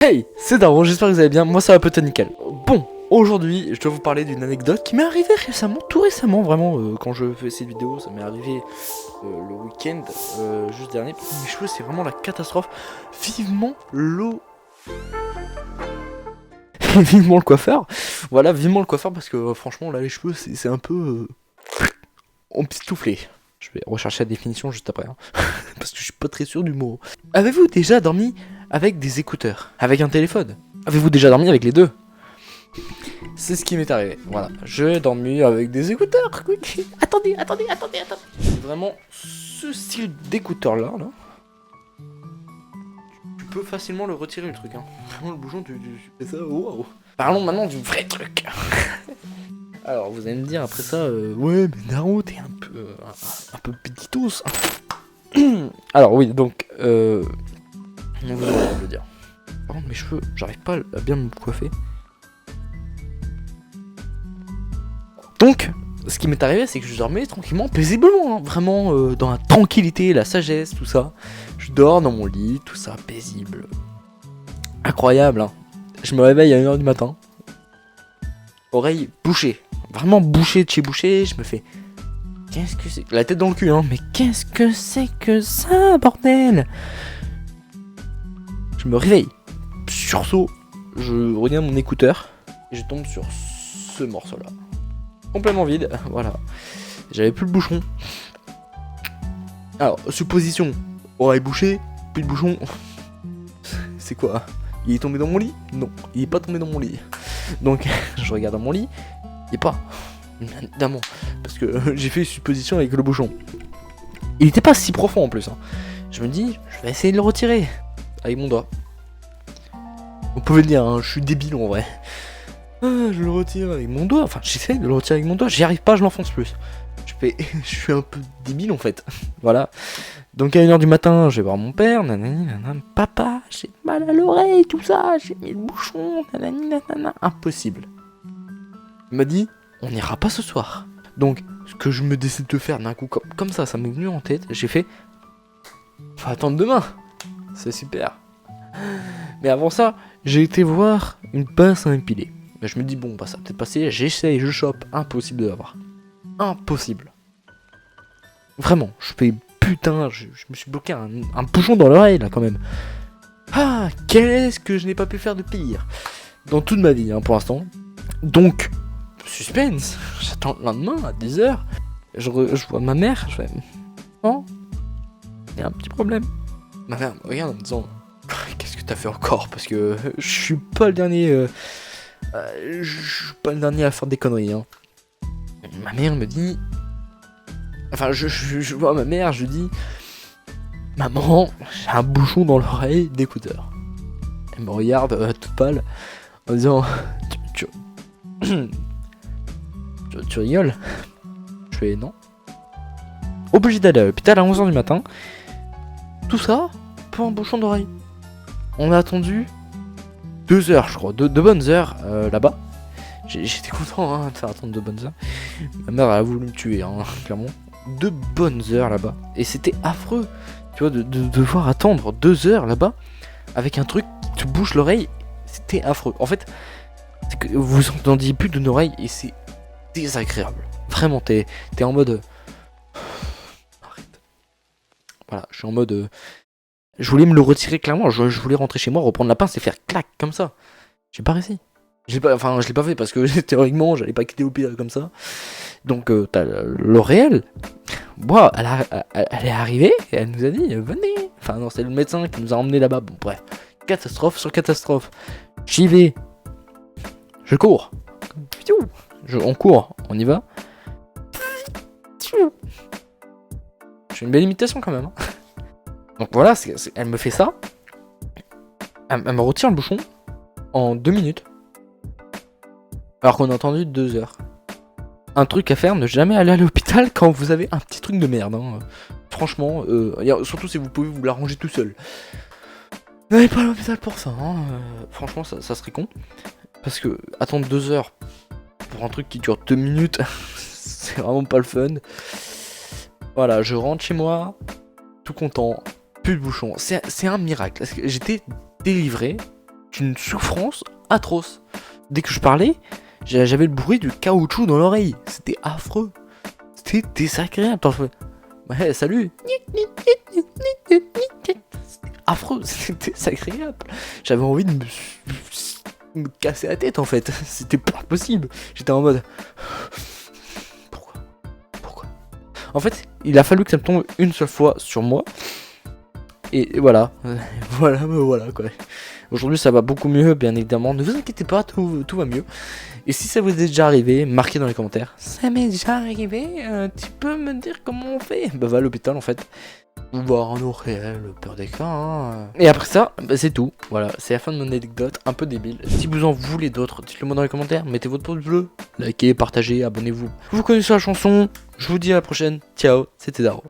Hey, c'est Daron, j'espère que vous allez bien, moi ça va peut-être nickel. Bon, aujourd'hui, je dois vous parler d'une anecdote qui m'est arrivée récemment, tout récemment vraiment, quand je fais cette vidéo, ça m'est arrivé le week-end, juste dernier. Mes cheveux, c'est vraiment la catastrophe. Vivement l'eau... vivement le coiffeur, voilà, vivement le coiffeur, parce que franchement, là, les cheveux, c'est un peu... empistoufflé. Je vais rechercher la définition juste après, hein. Parce que je suis pas très sûr du mot. Avez-vous déjà dormi avec des écouteurs? Avec un téléphone? Avez-vous déjà dormi avec les deux? C'est ce qui m'est arrivé, voilà. J'ai dormi avec des écouteurs. Attendez. C'est vraiment ce style d'écouteur là. Tu peux facilement le retirer le truc, hein. Vraiment le bouchon, tu fais ça, wow. Parlons maintenant du vrai truc. Alors vous allez me dire après ça, ouais mais Naro t'es un peu petitos. Alors oui donc vous allez me le dire. Par contre mes cheveux, j'arrive pas à bien me coiffer. Donc ce qui m'est arrivé c'est que je dormais tranquillement, paisiblement, hein, vraiment dans la tranquillité, la sagesse, tout ça. Je dors dans mon lit, tout ça, paisible. Incroyable hein. Je me réveille à 1h du matin. Oreille bouchée. Vraiment bouché de chez bouché, je me fais... Qu'est-ce que c'est? La tête dans le cul, hein, mais qu'est-ce que c'est que ça, bordel? Je me réveille. Sursaut, je regarde mon écouteur et je tombe sur ce morceau-là. Complètement vide, voilà. J'avais plus le bouchon. Alors, supposition, oreille bouchée, plus de bouchon. C'est quoi? Il est tombé dans mon lit? Non, il est pas tombé dans mon lit. Donc, je regarde dans mon lit. Il est pas, évidemment, parce que j'ai fait une supposition avec le bouchon. Il était pas si profond en plus, hein. Je me dis, je vais essayer de le retirer avec mon doigt. Vous pouvez le dire, hein, je suis débile en vrai. Ah, je le retire avec mon doigt, enfin j'essaie de le retirer avec mon doigt, j'y arrive pas, je l'enfonce plus. Je suis un peu débile en fait, voilà. Donc à 1h du matin, je vais voir mon père, nanani, nanana, papa, j'ai mal à l'oreille, tout ça, j'ai mis le bouchon, nanani, nanana, impossible. Il m'a dit, on n'ira pas ce soir. Donc, ce que je me décide de faire d'un coup comme ça m'est venu en tête, j'ai fait, faut attendre demain. C'est super. Mais avant ça, j'ai été voir une pince à épiler. Mais je me dis, bon, bah ça va peut-être passer, j'essaye, je chope, impossible de l'avoir. Impossible. Vraiment, je fais putain, je me suis bloqué un bouchon dans l'oreille là quand même. Ah, qu'est-ce que je n'ai pas pu faire de pire dans toute ma vie, hein, pour l'instant. Donc, suspense, j'attends le lendemain à 10h, je vois ma mère, je fais oh, il y a un petit problème. Ma mère me regarde en me disant qu'est-ce que t'as fait encore, parce que je suis pas le dernier à faire des conneries, hein. Ma mère me dit, enfin je vois ma mère, je dis maman, j'ai un bouchon dans l'oreille d'écouteur. Elle me regarde toute pâle en disant tu rigoles? Je fais non. Obligé d'aller à l'hôpital à 11h du matin. Tout ça pour un bouchon d'oreille. On a attendu 2 heures, je crois, 2 bonnes heures là-bas. J'étais content hein, de faire attendre 2 bonnes heures. Ma mère a voulu me tuer, hein, clairement. 2 bonnes heures là-bas. Et c'était affreux, tu vois, de devoir attendre 2 heures là-bas avec un truc qui te bouche l'oreille. C'était affreux. En fait, c'est que vous entendiez plus d'une oreille et c'est désagréable. Vraiment, t'es en mode... Arrête. Voilà, je suis en mode... Je voulais me le retirer clairement, je voulais rentrer chez moi, reprendre la pince et faire clac comme ça. J'ai pas réussi. Je l'ai pas fait parce que théoriquement, j'allais pas quitter l'hôpital comme ça. Donc, t'as L'Oréal. Wow, elle est arrivée et elle nous a dit, venez. Enfin, non, c'est le médecin qui nous a emmenés là-bas. Bon, bref. Catastrophe sur catastrophe. J'y vais. Je cours. On court, on y va. J'ai une belle imitation quand même. Hein. Donc voilà, elle me fait ça. Elle me retire le bouchon en 2 minutes. Alors qu'on a attendu 2 heures. Un truc à faire, ne jamais aller à l'hôpital quand vous avez un petit truc de merde. Hein. Franchement, surtout si vous pouvez vous l'arranger tout seul. N'allez pas à l'hôpital pour ça. Hein. Franchement, ça serait con. Parce que attendre 2 heures pour un truc qui dure 2 minutes, c'est vraiment pas le fun. Voilà, je rentre chez moi, tout content, plus de bouchon. C'est un miracle. J'étais délivré, d'une souffrance atroce. Dès que je parlais, j'avais le bruit du caoutchouc dans l'oreille. C'était affreux. C'était désagréable. Ouais, salut. C'était affreux, c'était désagréable. J'avais envie de me casser la tête en fait. C'était pas possible. J'étais en mode... Pourquoi? En fait, il a fallu que ça me tombe une seule fois sur moi. Et voilà. Voilà quoi. Aujourd'hui ça va beaucoup mieux, bien évidemment. Ne vous inquiétez pas, tout va mieux. Et si ça vous est déjà arrivé, marquez dans les commentaires. Ça m'est déjà arrivé, tu peux me dire comment on fait? Bah va à l'hôpital en fait. Ou voir un eau réel, peur des cas. Hein. Et après ça, bah, c'est tout. Voilà, c'est la fin de mon anecdote, un peu débile. Si vous en voulez d'autres, dites-le moi dans les commentaires. Mettez votre pouce bleu, likez, partagez, abonnez-vous. Vous connaissez la chanson. Je vous dis à la prochaine. Ciao, c'était Daro.